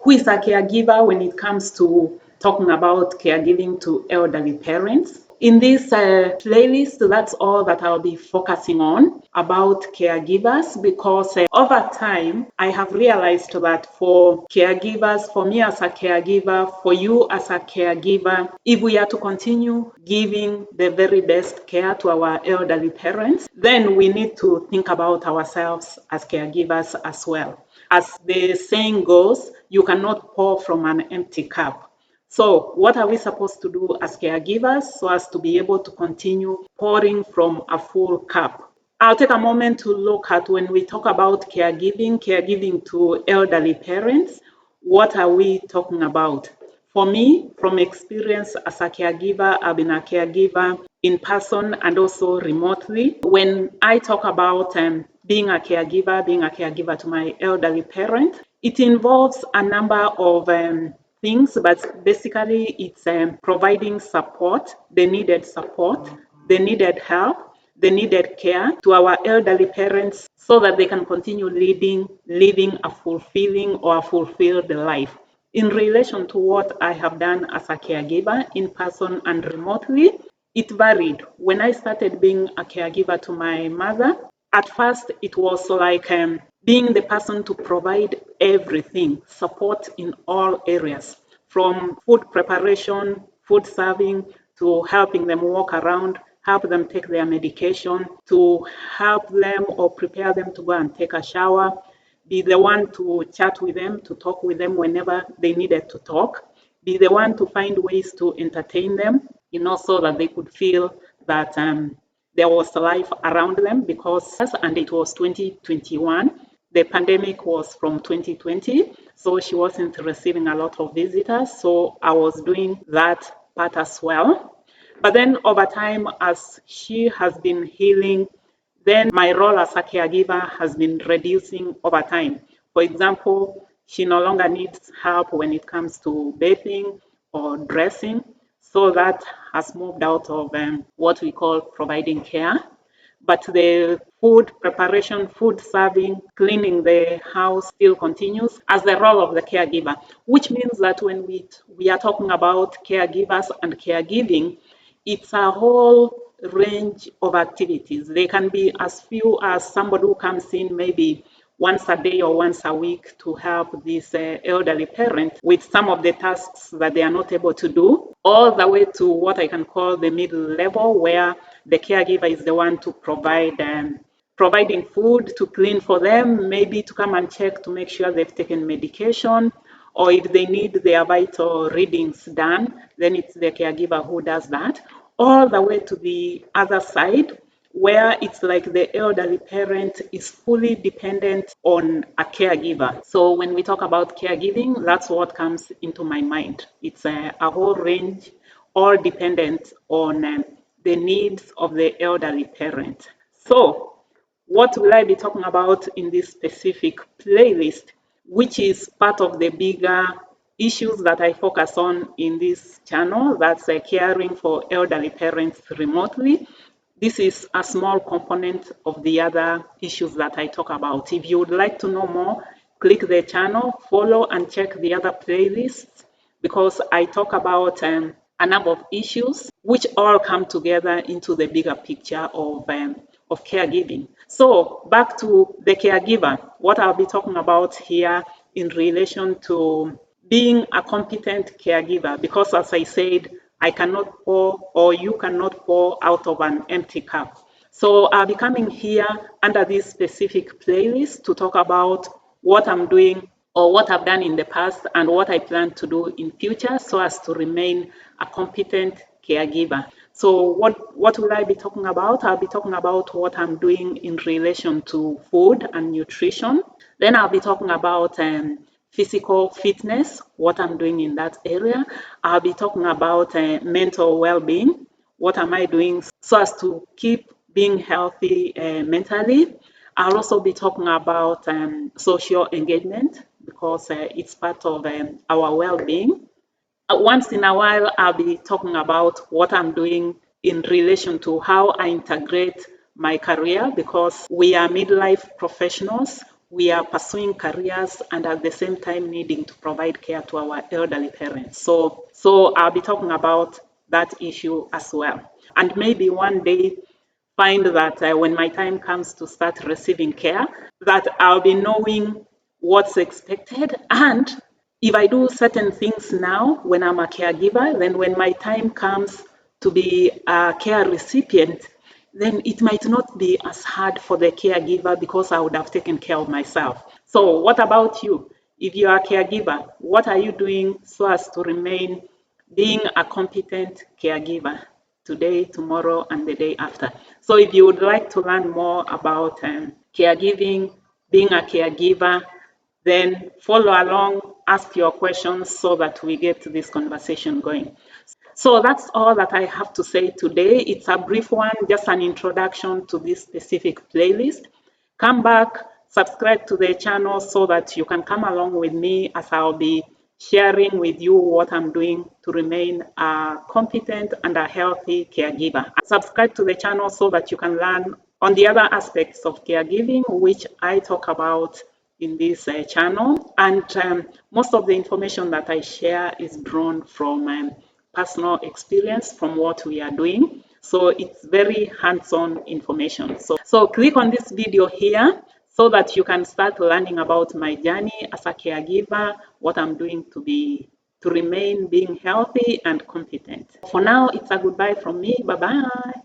who is a caregiver when it comes to talking about caregiving to elderly parents. In this playlist, that's all that I'll be focusing on about caregivers, because over time, I have realized that for caregivers, for me as a caregiver, for you as a caregiver, if we are to continue giving the very best care to our elderly parents, then we need to think about ourselves as caregivers as well. As the saying goes, you cannot pour from an empty cup. So what are we supposed to do as caregivers so as to be able to continue pouring from a full cup? I'll take a moment to look at when we talk about caregiving to elderly parents, what are we talking about? For me, from experience as a caregiver, I've been a caregiver in person and also remotely. When I talk about being a caregiver to my elderly parent, it involves a number of things, but basically it's providing support, the needed help, the needed care to our elderly parents so that they can continue living a fulfilling or a fulfilled life. In relation to what I have done as a caregiver in person and remotely, it varied. When I started being a caregiver to my mother, at first it was like being the person to provide everything, support in all areas, from food preparation, food serving, to helping them walk around, help them take their medication, to help them or prepare them to go and take a shower, be the one to chat with them, to talk with them whenever they needed to talk, be the one to find ways to entertain them, so that they could feel that there was life around them, and it was 2021. The pandemic was from 2020, so she wasn't receiving a lot of visitors, so I was doing that part as well. But then over time, as she has been healing, then my role as a caregiver has been reducing over time. For example, she no longer needs help when it comes to bathing or dressing, so that has moved out of what we call providing care. But the food preparation, food serving, cleaning the house still continues as the role of the caregiver, which means that when we are talking about caregivers and caregiving, it's a whole range of activities. They can be as few as somebody who comes in maybe once a day or once a week to help this elderly parent with some of the tasks that they are not able to do, all the way to what I can call the middle level, where the caregiver is the one to providing food, to clean for them, maybe to come and check to make sure they've taken medication, or if they need their vital readings done, then it's the caregiver who does that, all the way to the other side, where it's like the elderly parent is fully dependent on a caregiver. So when we talk about caregiving, that's what comes into my mind. It's a whole range, all dependent on the needs of the elderly parent. So what will I be talking about in this specific playlist, which is part of the bigger issues that I focus on in this channel, that's caring for elderly parents remotely. This is a small component of the other issues that I talk about. If you would like to know more, click the channel, follow and check the other playlists, because I talk about a number of issues which all come together into the bigger picture of caregiving. So back to the caregiver, what I'll be talking about here in relation to being a competent caregiver, because as I said, I cannot pour, or you cannot pour out of an empty cup. So I'll be coming here under this specific playlist to talk about what I'm doing or what I've done in the past and what I plan to do in future so as to remain a competent caregiver. So what will I be talking about? I'll be talking about what I'm doing in relation to food and nutrition. Then I'll be talking about physical fitness, what I'm doing in that area. I'll be talking about mental well-being, what am I doing so as to keep being healthy mentally. I'll also be talking about social engagement, because it's part of our well-being. Once in a while, I'll be talking about what I'm doing in relation to how I integrate my career, because we are midlife professionals. we are pursuing careers and at the same time needing to provide care to our elderly parents. So I'll be talking about that issue as well. And maybe one day find that when my time comes to start receiving care, that I'll be knowing what's expected. And if I do certain things now when I'm a caregiver, then when my time comes to be a care recipient, then it might not be as hard for the caregiver because I would have taken care of myself. So what about you? If you are a caregiver, what are you doing so as to remain being a competent caregiver today, tomorrow, and the day after? So if you would like to learn more about caregiving, being a caregiver, then follow along, ask your questions so that we get this conversation going. So that's all that I have to say today. It's a brief one, just an introduction to this specific playlist. Come back, subscribe to the channel so that you can come along with me as I'll be sharing with you what I'm doing to remain a competent and a healthy caregiver. Subscribe to the channel so that you can learn on the other aspects of caregiving, which I talk about in this channel. And most of the information that I share is drawn from personal experience from what we are doing. So it's very hands-on information. So click on this video here so that you can start learning about my journey as a caregiver, what I'm doing to remain being healthy and competent. For now, it's a goodbye from me. Bye-bye.